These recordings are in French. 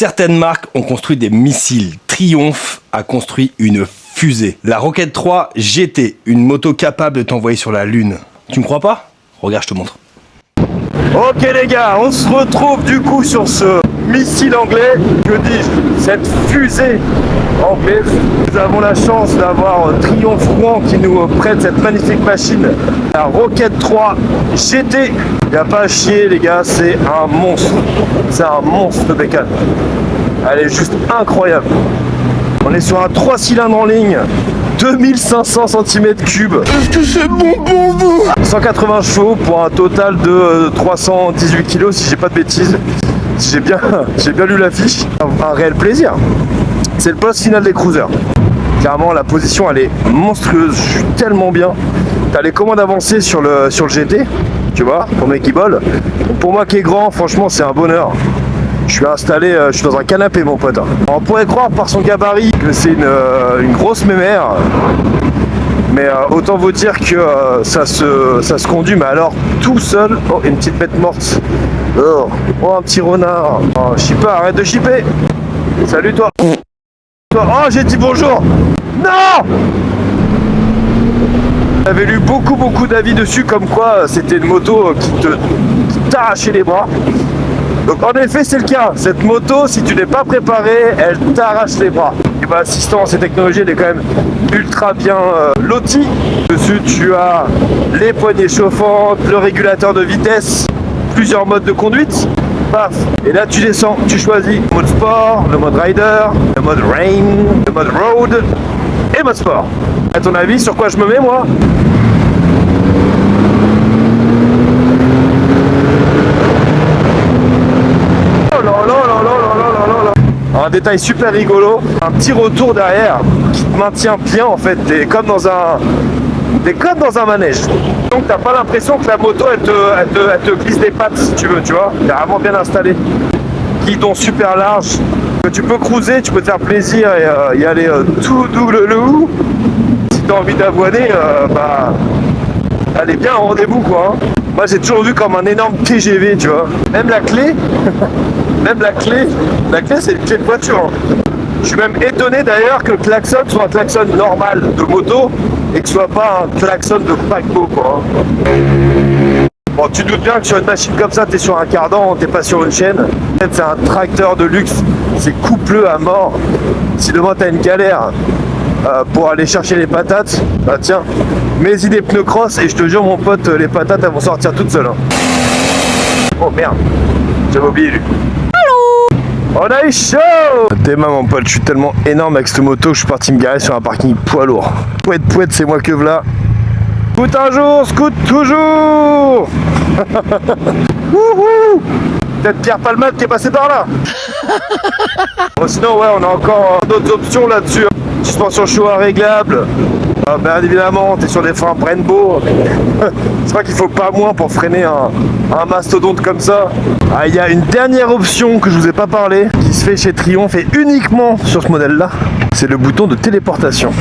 Certaines marques ont construit des missiles. Triumph a construit une fusée. La Rocket 3 GT, une moto capable de t'envoyer sur la Lune. Tu me crois pas? Regarde, je te montre. Ok les gars, on se retrouve du coup sur ce missile anglais, que dis-je, cette fusée anglaise. Nous avons la chance d'avoir Triumph Rouen qui nous prête cette magnifique machine, la Rocket 3 GT. Il n'y a pas à chier les gars, c'est un monstre. C'est un monstre de bécane. Elle est juste incroyable. On est sur un 3 cylindres en ligne, 2500 cm3. Est-ce que c'est bon pour vous? 180 chevaux pour un total de 318 kg si j'ai pas de bêtises. Si j'ai bien lu l'affiche. Un réel plaisir. C'est le poste final des cruisers. Clairement la position elle est monstrueuse, je suis tellement bien. T'as les commandes avancées sur le GT, tu vois, pour mes qui bol. Pour moi qui est grand, franchement c'est un bonheur. Je suis installé, je suis dans un canapé mon pote. On pourrait croire par son gabarit que c'est une grosse mémère. Mais autant vous dire que ça se conduit, mais alors tout seul. Oh, une petite bête morte. Oh, un petit renard. Oh, shipper, arrête de shipper. Salut toi. Oh, j'ai dit bonjour. Non! J'avais lu beaucoup d'avis dessus comme quoi c'était une moto qui t'arrachait les bras. Donc en effet c'est le cas, cette moto si tu n'es pas préparé, elle t'arrache les bras. Et bah l'assistance et technologie elle est quand même ultra bien lotie. Dessus tu as les poignées chauffantes, le régulateur de vitesse, plusieurs modes de conduite. Paf. Et là tu descends, tu choisis le mode sport, le mode rider, le mode rain, le mode road et mode sport. À ton avis sur quoi je me mets moi? Un détail super rigolo, un petit retour derrière qui te maintient bien en fait, t'es comme dans un manège. Donc t'as pas l'impression que la moto elle te glisse des pattes si tu veux, tu vois, t'es vraiment bien installé. Guidon super large, que tu peux cruiser, tu peux te faire plaisir et y aller tout double le hou. Si t'as envie d'avoiner, bah elle est bien en rendez-vous quoi. Hein. Moi j'ai toujours vu comme un énorme TGV, tu vois. Même la clé, c'est une clé de voiture. Hein. Je suis même étonné d'ailleurs que le klaxon soit un klaxon normal de moto et que ce soit pas un klaxon de paquebot quoi. Bon, tu doutes bien que sur une machine comme ça, t'es sur un cardan, t'es pas sur une chaîne. En fait, c'est un tracteur de luxe, c'est coupleux à mort. Si demain t'as une galère pour aller chercher les patates, bah tiens, mets-y des pneus cross et je te jure mon pote, les patates elles vont sortir toutes seules. Hein. Oh merde, j'avais oublié lui. On a eu chaud! Demain mon pote, je suis tellement énorme avec cette moto que je suis parti me garer sur un parking poids lourd. Pouette, c'est moi que v'là. Scoot un jour, scoot toujours. Wouhou! Peut-être Pierre Palmade qui est passé par là. Bon, sinon ouais, on a encore d'autres options là-dessus. Suspension Showa réglable. Bien évidemment, t'es sur des freins Brembo. C'est vrai qu'il faut pas moins pour freiner un mastodonte comme ça. Ah, il y a une dernière option que je vous ai pas parlé, qui se fait chez Triumph et uniquement sur ce modèle-là. C'est le bouton de téléportation.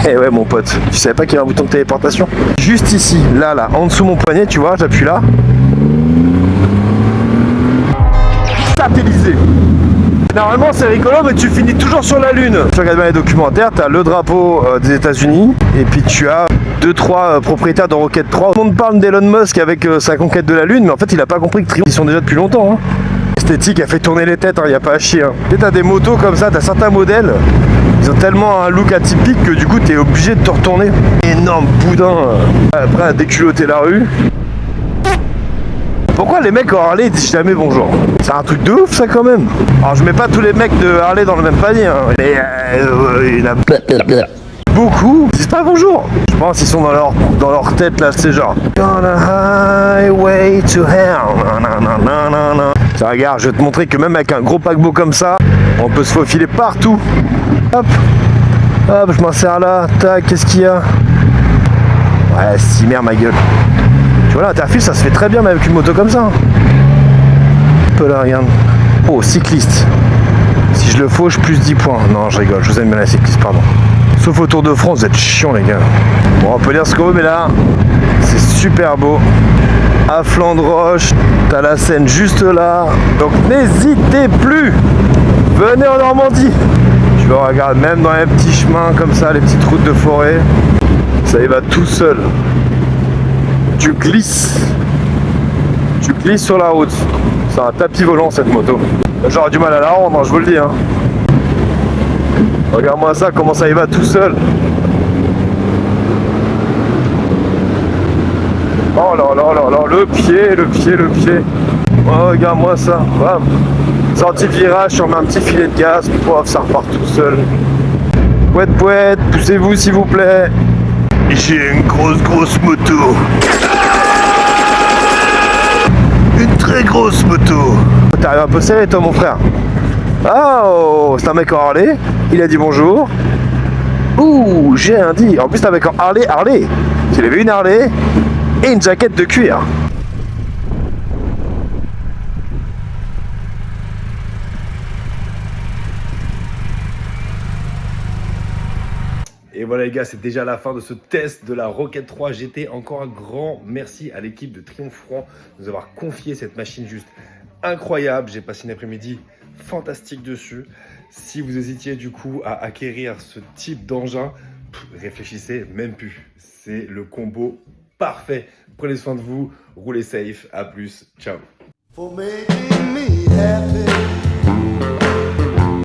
Eh ouais mon pote, tu savais pas qu'il y avait un bouton de téléportation? Juste ici, là, en dessous de mon poignet, tu vois, j'appuie là. Satellisé. Normalement c'est rigolo mais tu finis toujours sur la Lune. Tu regardes bien les documentaires, tu as le drapeau des États-Unis et puis tu as 2-3 propriétaires de Rocket 3. Tout le monde parle d'Elon Musk avec sa conquête de la Lune, mais en fait il a pas compris que Triumph ils sont déjà depuis longtemps. Hein. L'esthétique a fait tourner les têtes, il n'y a pas à chier. Hein. Tu as des motos comme ça, tu as certains modèles, ils ont tellement un look atypique que du coup tu es obligé de te retourner. Énorme boudin, après à déculotter la rue. Pourquoi les mecs en Harley disent jamais bonjour? C'est un truc de ouf ça quand même. Alors je mets pas tous les mecs de Harley dans le même panier, hein. Mais il y en a beaucoup ils disent pas bonjour. Je pense qu'ils sont dans leur tête là, c'est genre on a highway to hell. Tiens, regarde, je vais te montrer que même avec un gros paquebot comme ça, on peut se faufiler partout. Hop, hop, je m'insère là, tac, qu'est-ce qu'il y a? Ouais, si merde ma gueule. Voilà, l'interface ça se fait très bien même avec une moto comme ça. Un peu là, regarde. Oh, cycliste. Si je le fauche, plus 10 points. Non, je rigole, je vous aime bien la cycliste, pardon. Sauf au Tour de France, vous êtes chiants les gars. Bon, on peut dire ce qu'on veut, mais là, c'est super beau. à flanc de roche. T'as la Seine juste là. Donc n'hésitez plus. Venez en Normandie. Je le regarde même dans les petits chemins comme ça, les petites routes de forêt. Ça y va tout seul. Tu glisses. Tu glisses sur la route. C'est un tapis volant cette moto. J'aurais du mal à la rendre, hein, je vous le dis. Hein. Regarde-moi ça, comment ça y va tout seul. Oh là là là là, le pied. Oh, regarde-moi ça. Bam. Sortie de virage, je remets un petit filet de gaz, pof, ça repart tout seul. Pouette, poussez-vous s'il vous plaît. J'ai une grosse moto. Une très grosse moto. T'arrives un peu serré toi mon frère. Oh, c'est un mec en Harley. Il a dit bonjour. Ouh, j'ai un dit. En plus c'est un mec en Harley. Tu l'avais une Harley et une jaquette de cuir. Et voilà les gars, c'est déjà la fin de ce test de la Rocket 3 GT. Encore un grand merci à l'équipe de Triomphe Froment de nous avoir confié cette machine juste incroyable. J'ai passé une après-midi fantastique dessus. Si vous hésitiez du coup à acquérir ce type d'engin, réfléchissez même plus. C'est le combo parfait. Prenez soin de vous, roulez safe, à plus, ciao. For making me happy.